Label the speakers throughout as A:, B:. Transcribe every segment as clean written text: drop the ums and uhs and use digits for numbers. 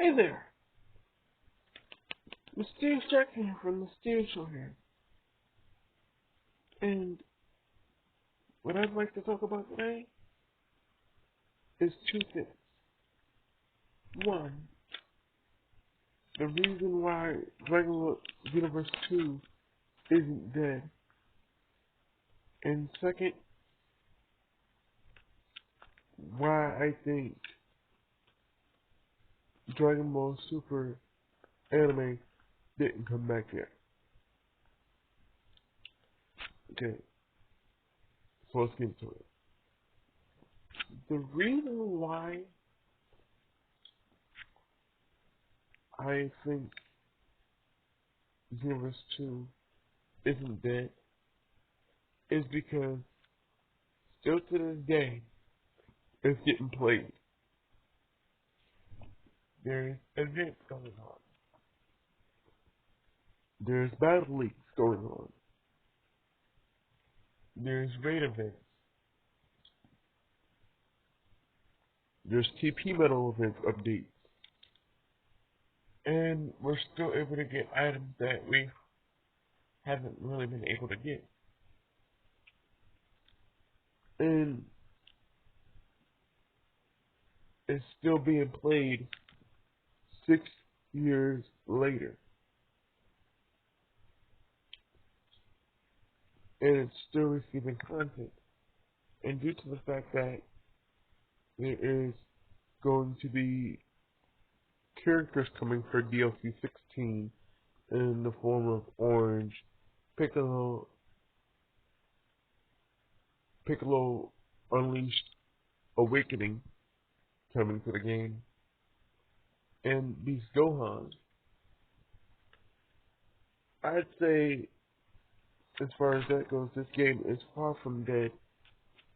A: Hey there, Mysterious Jack here from the Mysterious Show here, and what I'd like to talk about today is two things. One, the reason why Xenoverse 2 isn't dead, and second, why I think Dragon Ball Super anime didn't come back yet. Okay, so let's get into it. The reason why I think Xenoverse 2 isn't dead is because still to this day it's getting played. There's events going on. There's battle leagues going on. There's raid events. There's TP metal events updates. And we're still able to get items that we haven't really been able to get. And it's still being played 6 years later. And it's still receiving content. And due to the fact that there is going to be characters coming for DLC 16 in the form of Orange, Piccolo Unleashed Awakening coming to the game, and Beast Gohan. I'd say, as far as that goes, this game is far from dead,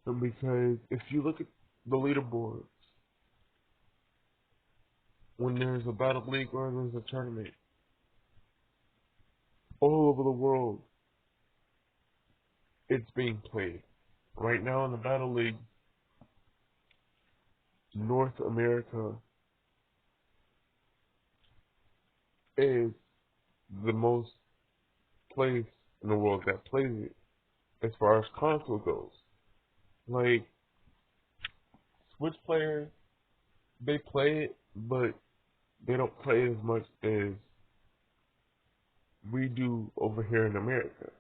A: because if you look at the leaderboards, when there's a battle league or there's a tournament, all over the world, it's being played. Right now in the battle league, North America is the most place in the world that plays it as far as console goes. Like, Switch players, they play it, but they don't play as much as we do over here in America.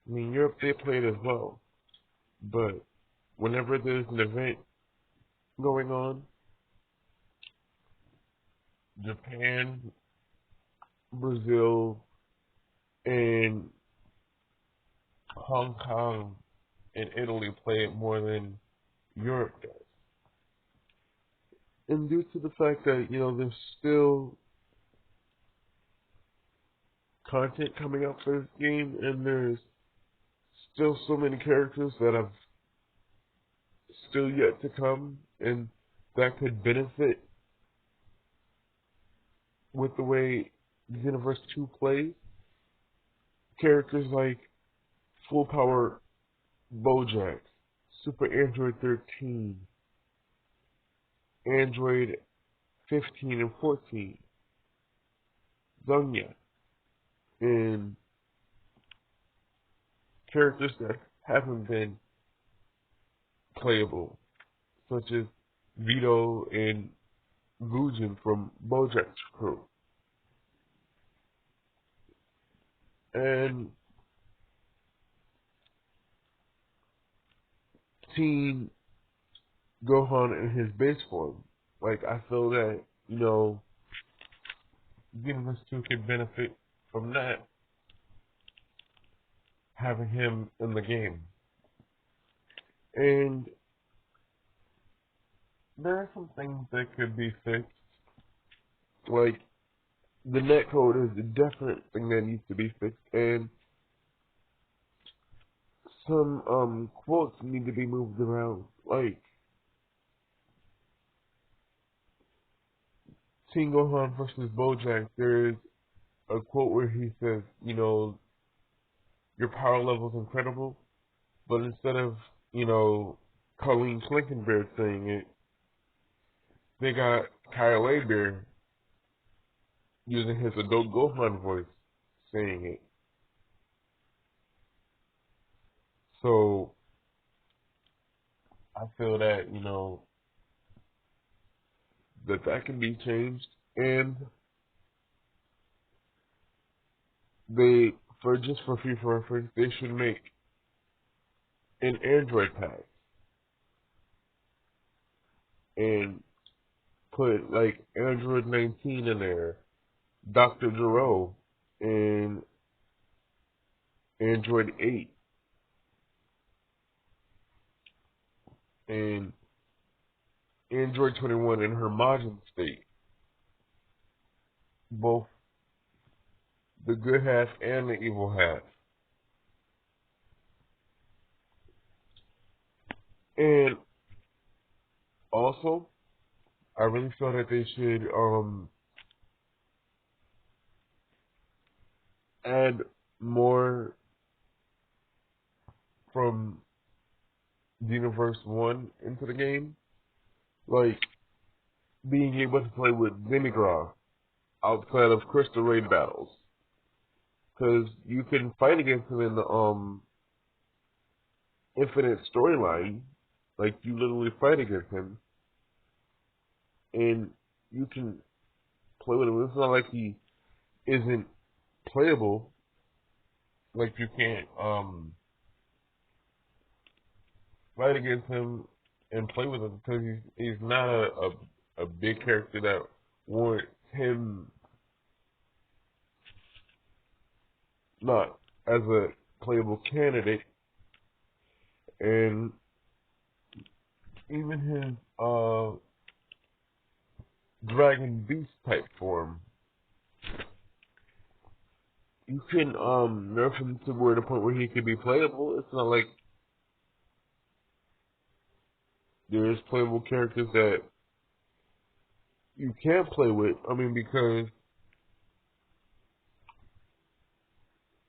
A: I mean, Europe, they play it as well, but whenever there's an event going on, Japan, Brazil, and Hong Kong and Italy play it more than Europe does. And due to the fact that, there's still content coming out for this game, and there's still so many characters that have still yet to come, and that could benefit with the way Xenoverse 2 plays. Characters like Full Power Bojack, Super Android 13, Android 15 and 14, Zunya, and characters that haven't been playable, such as Vito and Gujin from Bojack's crew. And Teen Gohan in his base form. Like, I feel that, Xenoverse 2 could benefit from that, having him in the game. And there are some things that could be fixed. Like, the netcode is a definite thing that needs to be fixed, and some quotes need to be moved around. Like, Teen Gohan versus Bojack, there's a quote where he says, your power level is incredible, but instead of, Colleen Schlinkenberg saying it, they got Kyle Bear using his adult Gohan voice saying it. So I feel that, that can be changed, and they, for future reference, they should make an Android pack and put like Android 19 in there, Dr. Gero, and Android 8, and Android 21 in her Majin state, both the good half and the evil half. And also, I really feel that they should add more from Xenoverse 1 into the game, like being able to play with Demigra outside of Crystal Raid battles, because you can fight against him in the Infinite storyline. Like, you literally fight against him, and you can play with him. It's not like he isn't playable. Like, you can't fight against him and play with him, because he's not a big character that warrants him not as a playable candidate. And even his Dragon Beast type form, you can nerf him to where the point where he can be playable. It's not like there's playable characters that you can't play with. I mean, because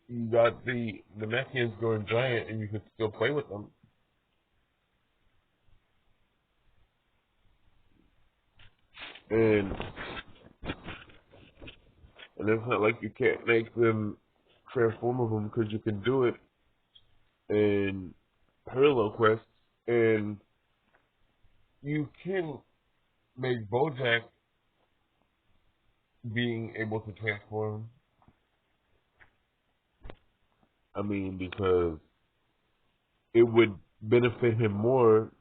A: you got the Namekians going giant and you can still play with them. And it's not like you can't make them transform of them, because you can do it in parallel quests, and you can make Bojack being able to transform. I mean, because it would benefit him more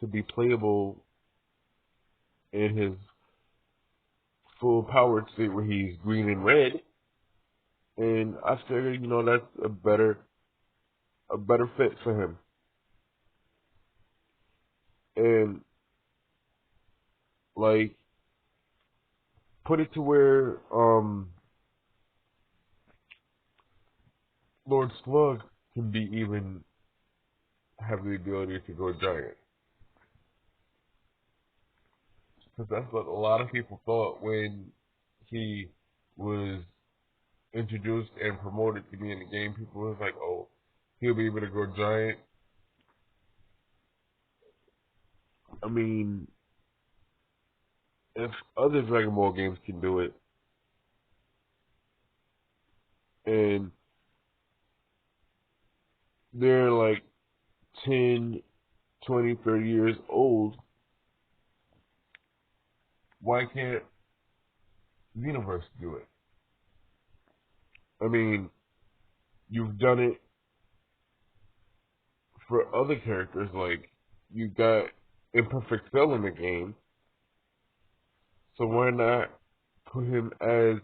A: to be playable in his full powered state where he's green and red. And I figured, that's a better fit for him. And like, put it to where Lord Slug can be even have the ability to go giant. Because that's what a lot of people thought when he was introduced and promoted to be in the game. People was like, oh, he'll be able to go giant. I mean, if other Dragon Ball games can do it, and they're like 10, 20, 30 years old, why can't Xenoverse do it? I mean, you've done it for other characters. Like, you got Imperfect Cell in the game, so why not put him as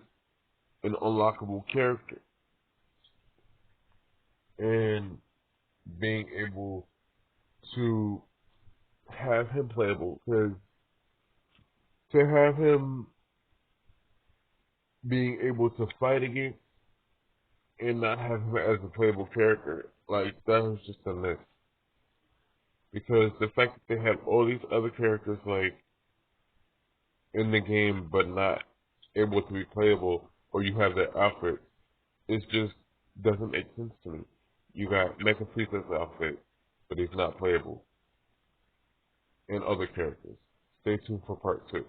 A: an unlockable character? And being able to have him playable, because to have him being able to fight against and not have him as a playable character, like, that was just a miss. Because the fact that they have all these other characters, like, in the game but not able to be playable, or you have their outfit, it just doesn't make sense to me. You got Mecha Priestess outfit, but he's not playable. And other characters. Stay tuned for part 2.